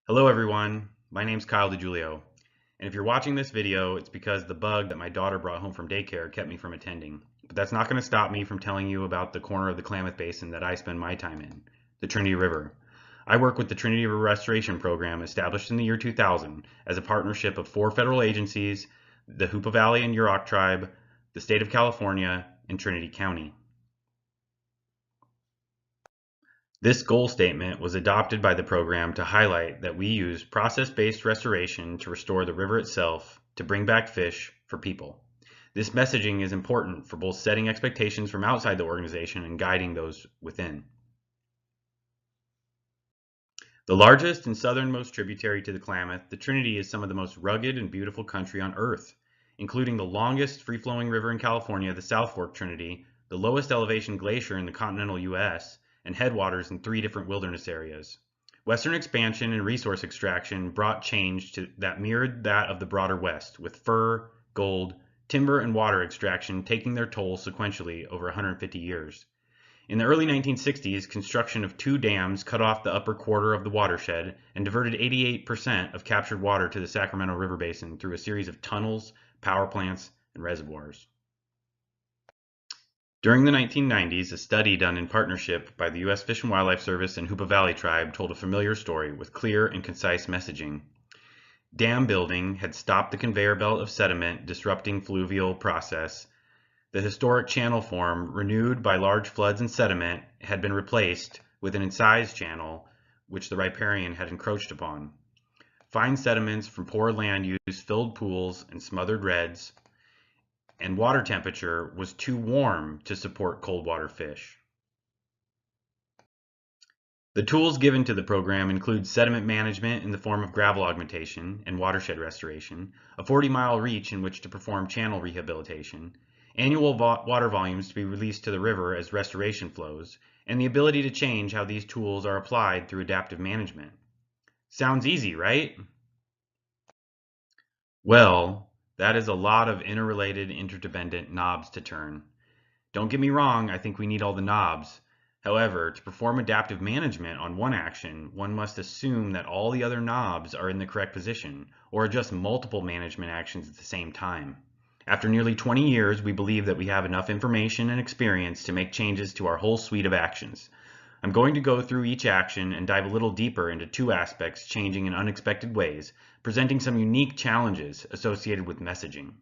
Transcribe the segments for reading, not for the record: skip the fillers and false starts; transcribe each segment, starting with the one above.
Hello everyone, my name's Juilio, and if you're watching this video, it's because the bug that my daughter brought home from daycare kept me from attending. But that's not going to stop me from telling you about the corner of the Klamath Basin that I spend my time in, the Trinity River. I work with the Trinity River Restoration Program established in the year 2000 as a partnership of 4 federal agencies, the Hoopa Valley and Yurok Tribe, the state of California, and Trinity County. This goal statement was adopted by the program to highlight that we use process-based restoration to restore the river itself to bring back fish for people. This messaging is important for both setting expectations from outside the organization and guiding those within. The largest and southernmost tributary to the Klamath, the Trinity is some of the most rugged and beautiful country on Earth, including the longest free-flowing river in California, the South Fork Trinity, the lowest elevation glacier in the continental U.S., and headwaters in 3 different wilderness areas. Western expansion and resource extraction brought change that mirrored that of the broader West, with fur, gold, timber, and water extraction taking their toll sequentially over 150 years. In the early 1960s, construction of 2 dams cut off the upper quarter of the watershed and diverted 88% of captured water to the Sacramento River Basin through a series of tunnels, power plants, and reservoirs. During the 1990s, a study done in partnership by the U.S. Fish and Wildlife Service and Hoopa Valley Tribe told a familiar story with clear and concise messaging. Dam building had stopped the conveyor belt of sediment disrupting fluvial process. The historic channel form, renewed by large floods and sediment, had been replaced with an incised channel which the riparian had encroached upon. Fine sediments from poor land use filled pools and smothered redds, and water temperature was too warm to support cold water fish. The tools given to the program include sediment management in the form of gravel augmentation and watershed restoration, a 40-mile reach in which to perform channel rehabilitation, annual water volumes to be released to the river as restoration flows, and the ability to change how these tools are applied through adaptive management. Sounds easy, right? Well, that is a lot of interrelated, interdependent knobs to turn. Don't get me wrong, I think we need all the knobs. However, to perform adaptive management on one action, one must assume that all the other knobs are in the correct position, or adjust multiple management actions at the same time. After nearly 20 years, we believe that we have enough information and experience to make changes to our whole suite of actions. I'm going to go through each action and dive a little deeper into 2 aspects changing in unexpected ways, presenting some unique challenges associated with messaging.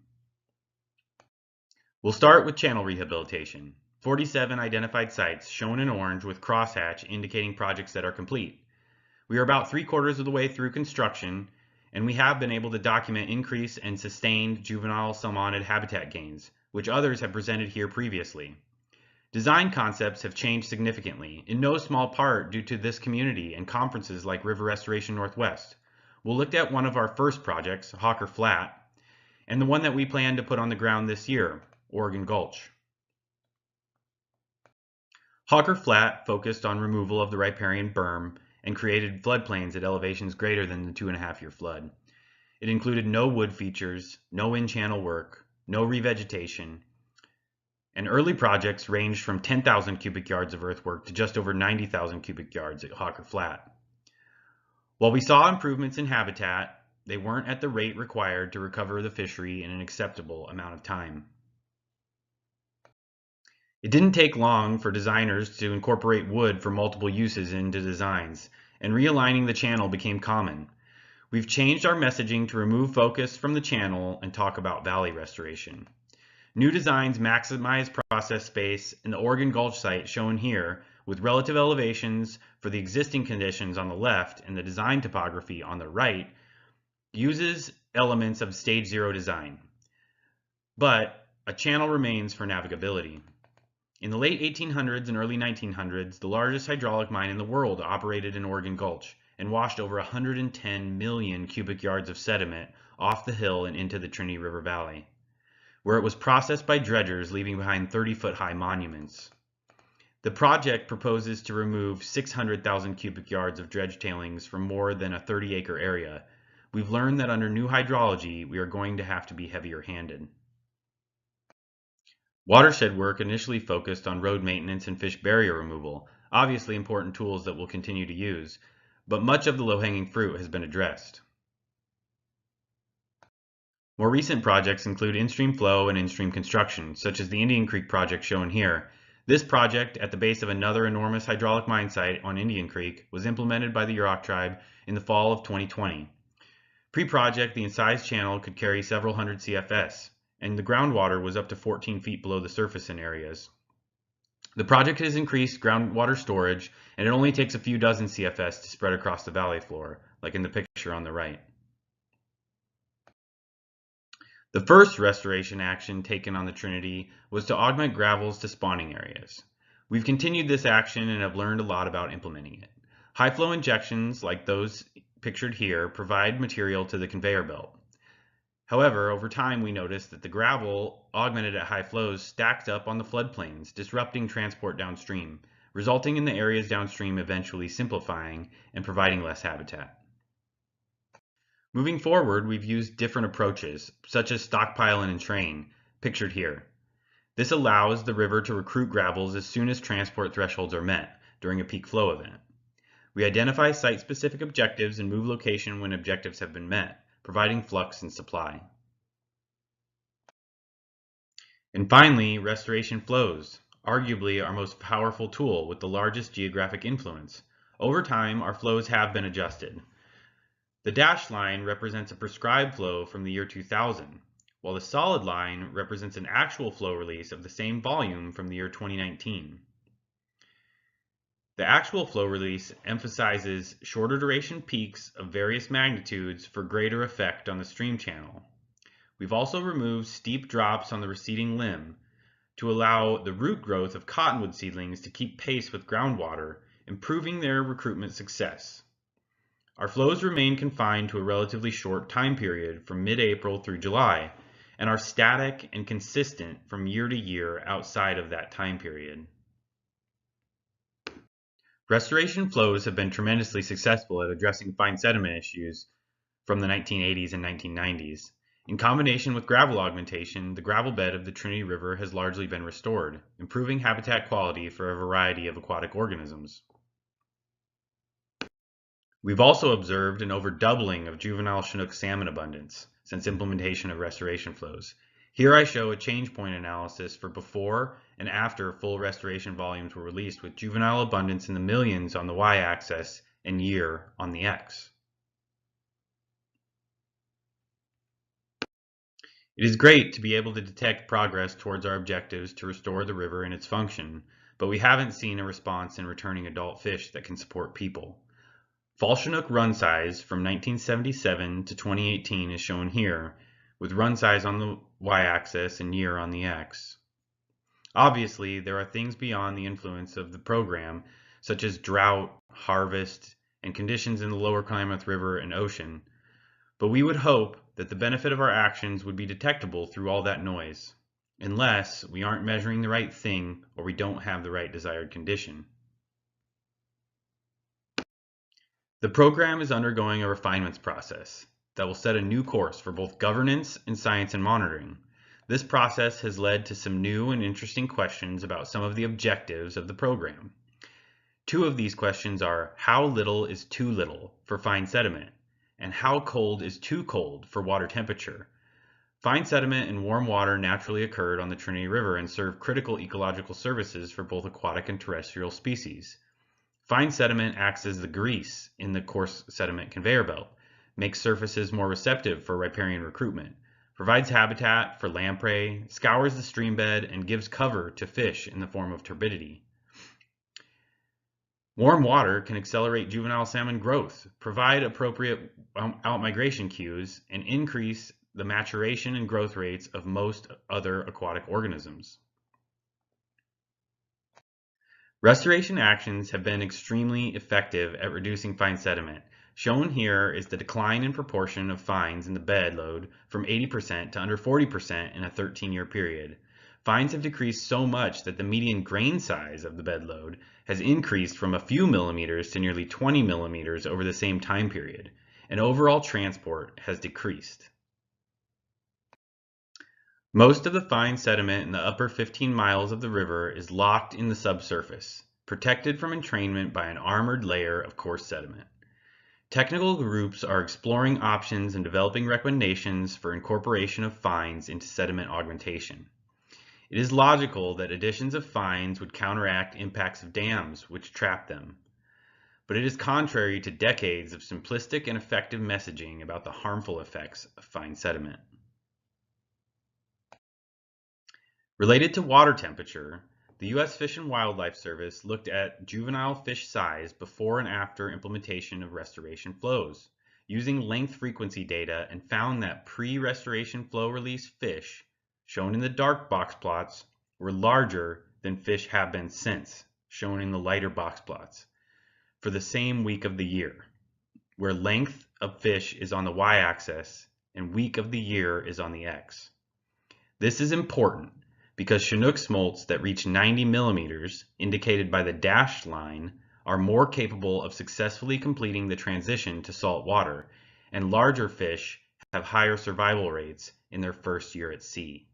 We'll start with channel rehabilitation. 47 identified sites shown in orange with crosshatch indicating projects that are complete. We are about 3/4 of the way through construction, and we have been able to document increase and sustained juvenile salmonid habitat gains, which others have presented here previously. Design concepts have changed significantly, in no small part due to this community and conferences like River Restoration Northwest. We'll look at one of our first projects, Hawker Flat, and the one that we plan to put on the ground this year, Oregon Gulch. Hawker Flat focused on removal of the riparian berm and created floodplains at elevations greater than the 2.5-year flood. It included no wood features, no in-channel work, no revegetation, and early projects ranged from 10,000 cubic yards of earthwork to just over 90,000 cubic yards at Hawker Flat. While we saw improvements in habitat, they weren't at the rate required to recover the fishery in an acceptable amount of time. It didn't take long for designers to incorporate wood for multiple uses into designs, and realigning the channel became common. We've changed our messaging to remove focus from the channel and talk about valley restoration. New designs maximize process space, and the Oregon Gulch site shown here, with relative elevations for the existing conditions on the left and the design topography on the right, uses elements of stage 0 design. But a channel remains for navigability. In the late 1800s and early 1900s, the largest hydraulic mine in the world operated in Oregon Gulch and washed over 110 million cubic yards of sediment off the hill and into the Trinity River Valley, where it was processed by dredgers, leaving behind 30-foot-high monuments. The project proposes to remove 600,000 cubic yards of dredge tailings from more than a 30-acre area. We've learned that under new hydrology, we are going to have to be heavier-handed. Watershed work initially focused on road maintenance and fish barrier removal, obviously important tools that we'll continue to use, but much of the low-hanging fruit has been addressed. More recent projects include in-stream flow and in-stream construction, such as the Indian Creek project shown here. This project, at the base of another enormous hydraulic mine site on Indian Creek, was implemented by the Yurok tribe in the fall of 2020. Pre-project, the incised channel could carry several hundred CFS, and the groundwater was up to 14 feet below the surface in areas. The project has increased groundwater storage, and it only takes a few dozen CFS to spread across the valley floor, like in the picture on the right. The first restoration action taken on the Trinity was to augment gravels to spawning areas. We've continued this action and have learned a lot about implementing it. High flow injections, like those pictured here, provide material to the conveyor belt. However, over time we noticed that the gravel, augmented at high flows, stacked up on the floodplains, disrupting transport downstream, resulting in the areas downstream eventually simplifying and providing less habitat. Moving forward, we've used different approaches, such as stockpile and entrain, pictured here. This allows the river to recruit gravels as soon as transport thresholds are met during a peak flow event. We identify site-specific objectives and move location when objectives have been met, providing flux and supply. And finally, restoration flows, arguably our most powerful tool with the largest geographic influence. Over time, our flows have been adjusted. The dashed line represents a prescribed flow from the year 2000, while the solid line represents an actual flow release of the same volume from the year 2019. The actual flow release emphasizes shorter duration peaks of various magnitudes for greater effect on the stream channel. We've also removed steep drops on the receding limb to allow the root growth of cottonwood seedlings to keep pace with groundwater, improving their recruitment success. Our flows remain confined to a relatively short time period from mid-April through July, and are static and consistent from year to year outside of that time period. Restoration flows have been tremendously successful at addressing fine sediment issues from the 1980s and 1990s. In combination with gravel augmentation, the gravel bed of the Trinity River has largely been restored, improving habitat quality for a variety of aquatic organisms. We've also observed an overdoubling of juvenile Chinook salmon abundance since implementation of restoration flows. Here I show a change point analysis for before and after full restoration volumes were released, with juvenile abundance in the millions on the y-axis and year on the x. It is great to be able to detect progress towards our objectives to restore the river in its function, but we haven't seen a response in returning adult fish that can support people. Fall Chinook run size from 1977 to 2018 is shown here, with run size on the y-axis and year on the x. Obviously, there are things beyond the influence of the program, such as drought, harvest, and conditions in the lower Klamath River and ocean, but we would hope that the benefit of our actions would be detectable through all that noise, unless we aren't measuring the right thing or we don't have the right desired condition. The program is undergoing a refinements process that will set a new course for both governance and science and monitoring. This process has led to some new and interesting questions about some of the objectives of the program. Two of these questions are, how little is too little for fine sediment, and how cold is too cold for water temperature? Fine sediment and warm water naturally occurred on the Trinity River and serve critical ecological services for both aquatic and terrestrial species. Fine sediment acts as the grease in the coarse sediment conveyor belt, makes surfaces more receptive for riparian recruitment, provides habitat for lamprey, scours the stream bed, and gives cover to fish in the form of turbidity. Warm water can accelerate juvenile salmon growth, provide appropriate outmigration cues, and increase the maturation and growth rates of most other aquatic organisms. Restoration actions have been extremely effective at reducing fine sediment. Shown here is the decline in proportion of fines in the bed load from 80% to under 40% in a 13-year period. Fines have decreased so much that the median grain size of the bed load has increased from a few millimeters to nearly 20 millimeters over the same time period, and overall transport has decreased. Most of the fine sediment in the upper 15 miles of the river is locked in the subsurface, protected from entrainment by an armored layer of coarse sediment. Technical groups are exploring options and developing recommendations for incorporation of fines into sediment augmentation. It is logical that additions of fines would counteract impacts of dams which trap them, but it is contrary to decades of simplistic and effective messaging about the harmful effects of fine sediment. Related to water temperature, the U.S. Fish and Wildlife Service looked at juvenile fish size before and after implementation of restoration flows, using length frequency data, and found that pre-restoration flow release fish, shown in the dark box plots, were larger than fish have been since, shown in the lighter box plots, for the same week of the year, where length of fish is on the y-axis and week of the year is on the x. This is important because Chinook smolts that reach 90 millimeters, indicated by the dashed line, are more capable of successfully completing the transition to salt water, and larger fish have higher survival rates in their first year at sea.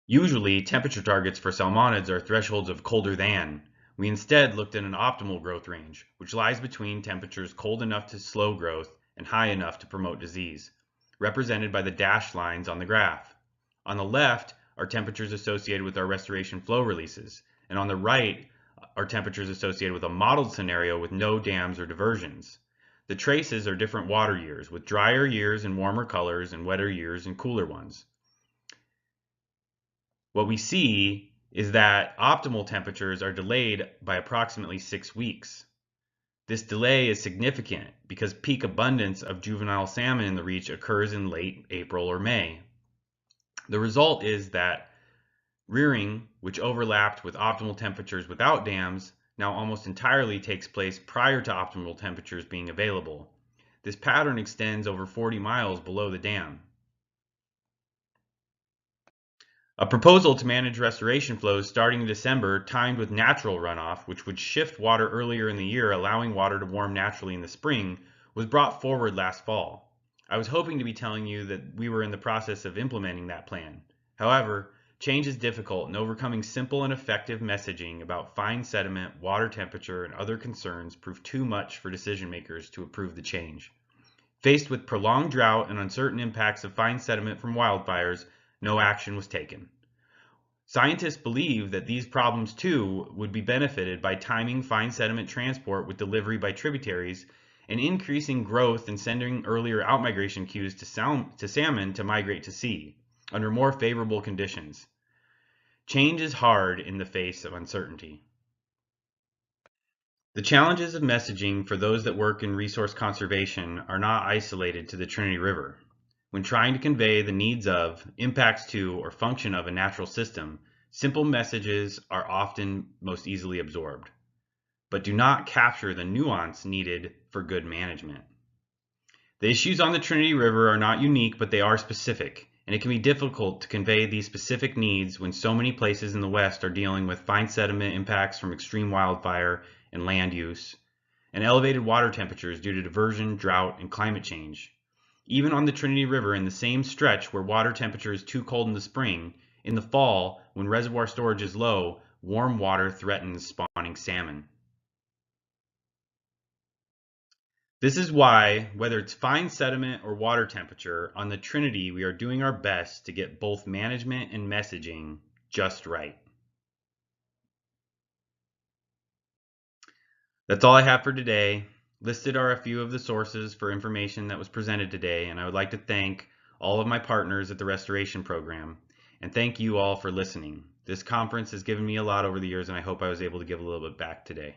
Usually, temperature targets for salmonids are thresholds of colder than. We instead looked at an optimal growth range, which lies between temperatures cold enough to slow growth and high enough to promote disease, represented by the dashed lines on the graph. On the left are temperatures associated with our restoration flow releases, and on the right are temperatures associated with a modeled scenario with no dams or diversions. The traces are different water years, with drier years in warmer colors and wetter years in cooler ones. What we see is that optimal temperatures are delayed by approximately 6 weeks. This delay is significant because peak abundance of juvenile salmon in the reach occurs in late April or May. The result is that rearing, which overlapped with optimal temperatures without dams, now almost entirely takes place prior to optimal temperatures being available. This pattern extends over 40 miles below the dam. A proposal to manage restoration flows starting in December, timed with natural runoff, which would shift water earlier in the year, allowing water to warm naturally in the spring, was brought forward last fall. I was hoping to be telling you that we were in the process of implementing that plan. However, change is difficult, and overcoming simple and effective messaging about fine sediment, water temperature, and other concerns proved too much for decision makers to approve the change. Faced with prolonged drought and uncertain impacts of fine sediment from wildfires, no action was taken. Scientists believe that these problems too would be benefited by timing fine sediment transport with delivery by tributaries and increasing growth and sending earlier outmigration cues to salmon to migrate to sea under more favorable conditions. Change is hard in the face of uncertainty. The challenges of messaging for those that work in resource conservation are not isolated to the Trinity River. When trying to convey the needs of, impacts to, or function of a natural system, simple messages are often most easily absorbed, but do not capture the nuance needed for good management. The issues on the Trinity River are not unique, but they are specific, and it can be difficult to convey these specific needs when so many places in the West are dealing with fine sediment impacts from extreme wildfire and land use, and elevated water temperatures due to diversion, drought, and climate change. Even on the Trinity River, in the same stretch where water temperature is too cold in the spring, in the fall, when reservoir storage is low, warm water threatens spawning salmon. This is why, whether it's fine sediment or water temperature, on the Trinity we are doing our best to get both management and messaging just right. That's all I have for today. Listed are a few of the sources for information that was presented today, and I would like to thank all of my partners at the Restoration Program, and thank you all for listening. This conference has given me a lot over the years, and I hope I was able to give a little bit back today.